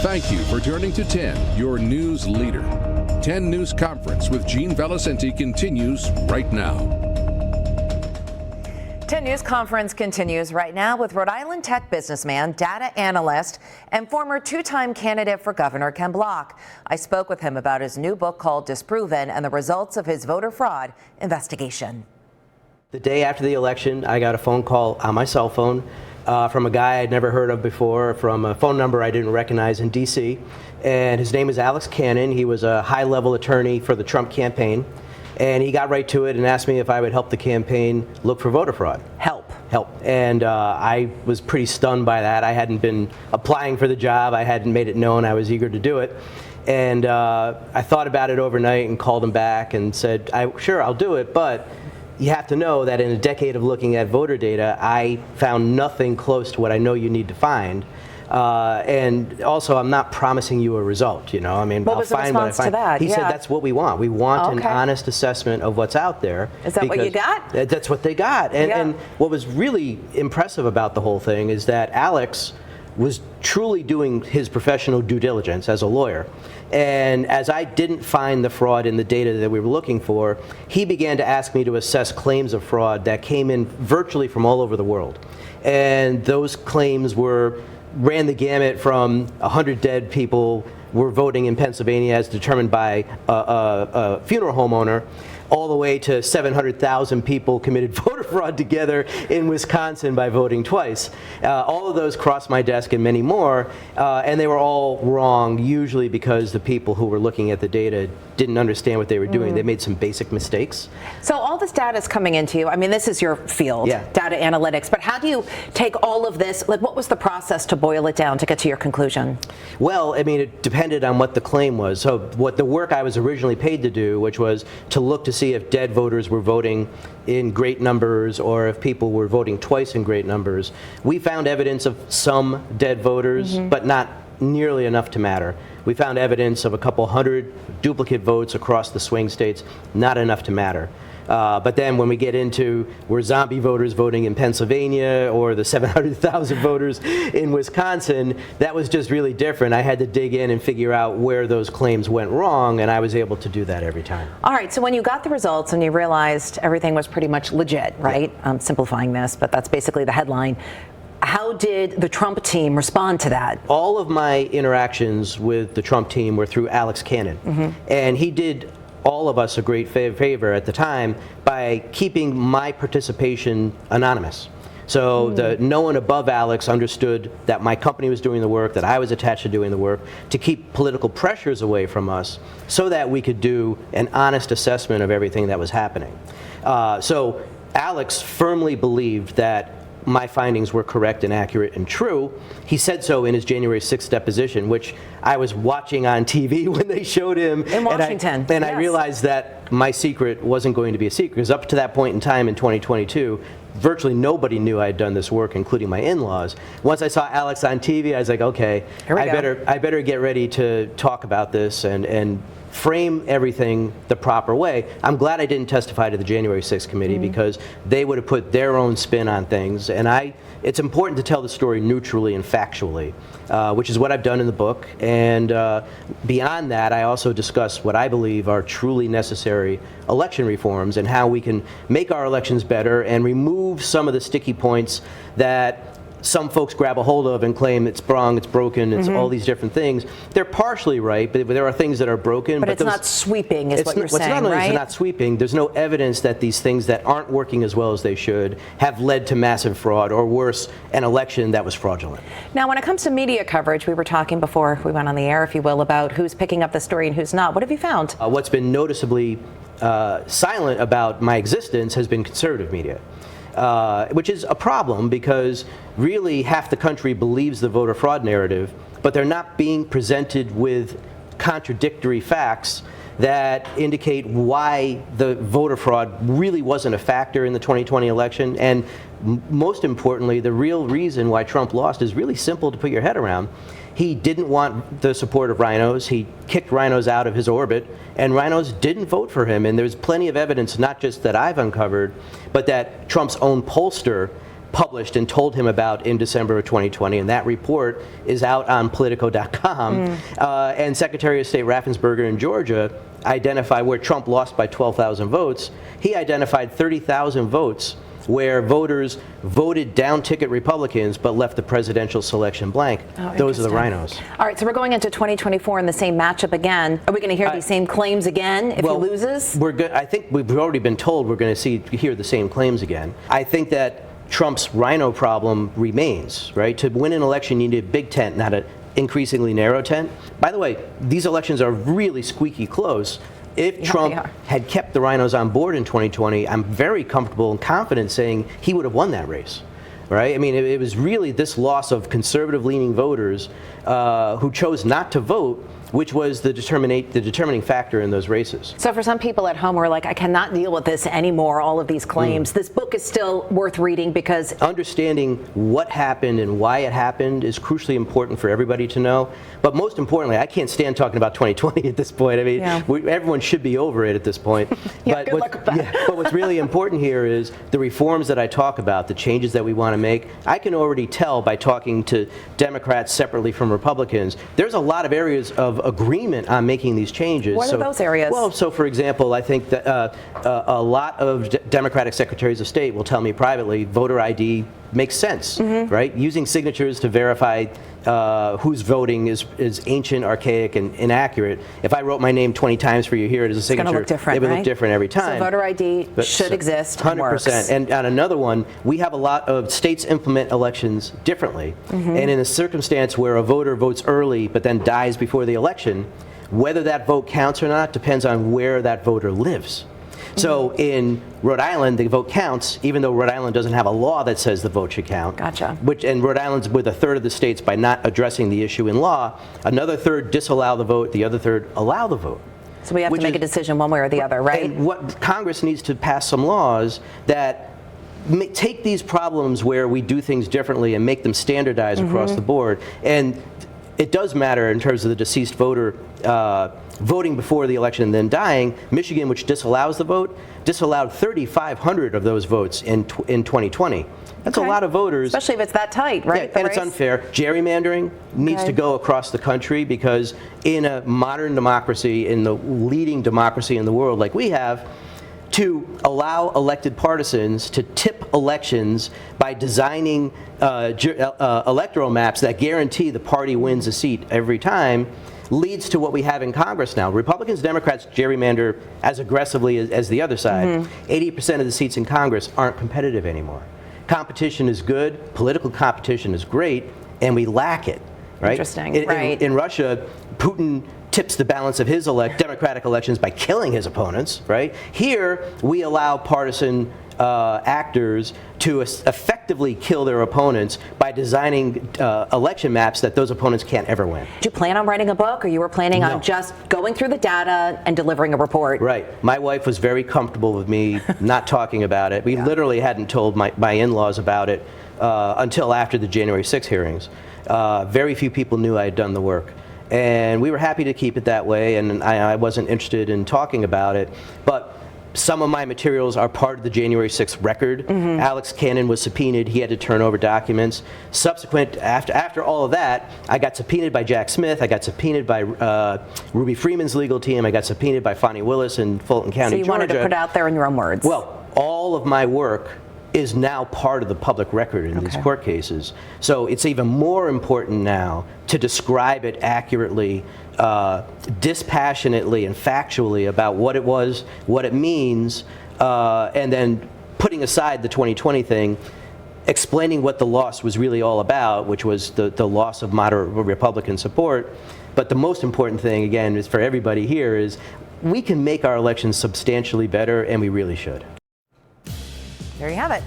Thank you for turning to 10, your news leader. 10 News Conference with Gene Valicenti continues right now. 10 News Conference continues right now with Rhode Island tech businessman, data analyst, and former two-time candidate for governor Ken Block. I spoke with him about his new book called Disproven and the results of his voter fraud investigation. The day after the election, I got a phone call on my cell phone from a guy I'd never heard of before, from a phone number I didn't recognize in D.C., and his name is Alex Cannon. He was a high-level attorney for the Trump campaign, and he got right to it and asked me if I would help the campaign look for voter fraud. Help. And I was pretty stunned by that. I hadn't been applying for the job. I hadn't made it known I was eager to do it. And I thought about it overnight and called him back and said, sure, I'll do it, but you have to know that in a decade of looking at voter data, I found nothing close to what I know you need to find. And also, I'm not promising you a result, you know. I mean, what was the response to that? He said that's what we want. We want an honest assessment of what's out there. Is that what you got? That's what they got. And what was really impressive about the whole thing is that Alex was truly doing his professional due diligence as a lawyer. And as I didn't find the fraud in the data that we were looking for, he began to ask me to assess claims of fraud that came in virtually from all over the world. And those claims ran the gamut from 100 dead people were voting in Pennsylvania as determined by a funeral homeowner, all the way to 700,000 people committed voter fraud together in Wisconsin by voting twice. All of those crossed my desk and many more, and they were all wrong, usually because the people who were looking at the data didn't understand what they were doing. They made some basic mistakes. So all this data is coming into you. I mean, this is your field, data analytics, but how do you take all of this, like what was the process to boil it down to get to your conclusion? Well, I mean, it depended on what the claim was. So what the work I was originally paid to do, which was to look to see if dead voters were voting in great numbers or if people were voting twice in great numbers. We found evidence of some dead voters, but not nearly enough to matter. We found evidence of a couple hundred duplicate votes across the swing states, not enough to matter. But then when we get into were zombie voters voting in Pennsylvania or the 700,000 voters in Wisconsin, that was just really different. I had to dig in and figure out where those claims went wrong, and I was able to do that every time. All right, so when you got the results and you realized everything was pretty much legit, right? I'm simplifying this, but that's basically the headline. How did the Trump team respond to that? All of my interactions with the Trump team were through Alex Cannon, and he did all of us a great favor at the time by keeping my participation anonymous. So no one above Alex understood that my company was doing the work, that I was attached to doing the work, to keep political pressures away from us so that we could do an honest assessment of everything that was happening. So Alex firmly believed that my findings were correct and accurate and true. He said so in his January 6th deposition, which I was watching on TV when they showed him. In Washington. And I realized that my secret wasn't going to be a secret, because up to that point in time in 2022, virtually nobody knew I had done this work, including my in-laws. Once I saw Alex on TV, I was like, okay, I better get ready to talk about this and frame everything the proper way. I'm glad I didn't testify to the January 6th committee, because they would have put their own spin on things. And it's important to tell the story neutrally and factually, which is what I've done in the book. And beyond that, I also discuss what I believe are truly necessary election reforms and how we can make our elections better and remove some of the sticky points that some folks grab a hold of and claim it's wrong, it's broken, it's all these different things. They're partially right, but there are things that are broken. But it's not sweeping, is what you're saying, right? It's not only not sweeping, there's no evidence that these things that aren't working as well as they should have led to massive fraud, or worse, an election that was fraudulent. Now, when it comes to media coverage, we were talking before we went on the air, if you will, about who's picking up the story and who's not. What have you found? What's been noticeably silent about my existence has been conservative media. Which is a problem, because really half the country believes the voter fraud narrative, but they're not being presented with contradictory facts that indicate why the voter fraud really wasn't a factor in the 2020 election. And most importantly, the real reason why Trump lost is really simple to put your head around. He didn't want the support of rhinos. He kicked rhinos out of his orbit, and rhinos didn't vote for him. And there's plenty of evidence, not just that I've uncovered, but that Trump's own pollster published and told him about in December of 2020, and that report is out on Politico.com. And Secretary of State Raffensperger in Georgia identified where Trump lost by 12,000 votes. He identified 30,000 votes where voters voted down-ticket Republicans but left the presidential selection blank. Those are the rhinos. All right, so we're going into 2024 in the same matchup again. Are we going to hear these same claims again if he loses? We're good. I think we've already been told we're going to hear the same claims again. I think that Trump's rhino problem remains, right? To win an election, you need a big tent, not an increasingly narrow tent. By the way, these elections are really squeaky close. If Trump had kept the rhinos on board in 2020, I'm very comfortable and confident saying he would have won that race, right? I mean, it was really this loss of conservative-leaning voters who chose not to vote, which was the determining factor in those races. So for some people at home who are like, I cannot deal with this anymore, all of these claims, this book is still worth reading because understanding what happened and why it happened is crucially important for everybody to know. But most importantly, I can't stand talking about 2020 at this point. I mean, everyone should be over it at this point. Good luck with that. But what's really important here is the reforms that I talk about, the changes that we want to make. I can already tell by talking to Democrats separately from Republicans, there's a lot of areas of agreement on making these changes. What are those areas? Well, so for example, I think that a lot of Democratic secretaries of state will tell me privately voter ID makes sense, right? Using signatures to verify who's voting is ancient, archaic, and inaccurate. If I wrote my name 20 times for you here as a signature, look different, it would look different every time. So voter ID should exist. 100%. And on another one, we have a lot of states implement elections differently. And in a circumstance where a voter votes early but then dies before the election, whether that vote counts or not depends on where that voter lives. So in Rhode Island, the vote counts, even though Rhode Island doesn't have a law that says the vote should count. Gotcha. And Rhode Island's with a third of the states by not addressing the issue in law. Another third disallow the vote, the other third allow the vote. So we have to make a decision one way or the other, right? And what Congress needs to pass some laws that take these problems where we do things differently and make them standardized across the board. And it does matter in terms of the deceased voter voting before the election and then dying. Michigan, which disallows the vote, disallowed 3,500 of those votes in 2020. That's a lot of voters. Especially if it's that tight, right? Yeah, and it's unfair. Gerrymandering needs to go across the country because in a modern democracy, in the leading democracy in the world like we have, to allow elected partisans to tip elections by designing electoral maps that guarantee the party wins a seat every time leads to what we have in Congress now. Republicans, Democrats gerrymander as aggressively as the other side. 80% of the seats in Congress aren't competitive anymore. Competition is good, political competition is great, and we lack it, right? Interesting, In Russia, Putin tips the balance of his democratic elections by killing his opponents, right? Here, we allow partisan actors to effectively kill their opponents by designing election maps that those opponents can't ever win. Did you plan on writing a book, or you were planning on just going through the data and delivering a report? Right. My wife was very comfortable with me not talking about it. We literally hadn't told my in-laws about it until after the January 6th hearings. Very few people knew I had done the work. And we were happy to keep it that way, and I wasn't interested in talking about it. But some of my materials are part of the January 6th record. Alex Cannon was subpoenaed. He had to turn over documents. Subsequent, after all of that, I got subpoenaed by Jack Smith. I got subpoenaed by Ruby Freeman's legal team. I got subpoenaed by Fonnie Willis in Fulton County, Georgia. So you wanted to put it out there in your own words. Well, all of my work is now part of the public record in these court cases. So it's even more important now to describe it accurately, dispassionately and factually about what it was, what it means, and then putting aside the 2020 thing, explaining what the loss was really all about, which was the loss of moderate Republican support. But the most important thing, again, is for everybody here is we can make our elections substantially better, and we really should. There you have it.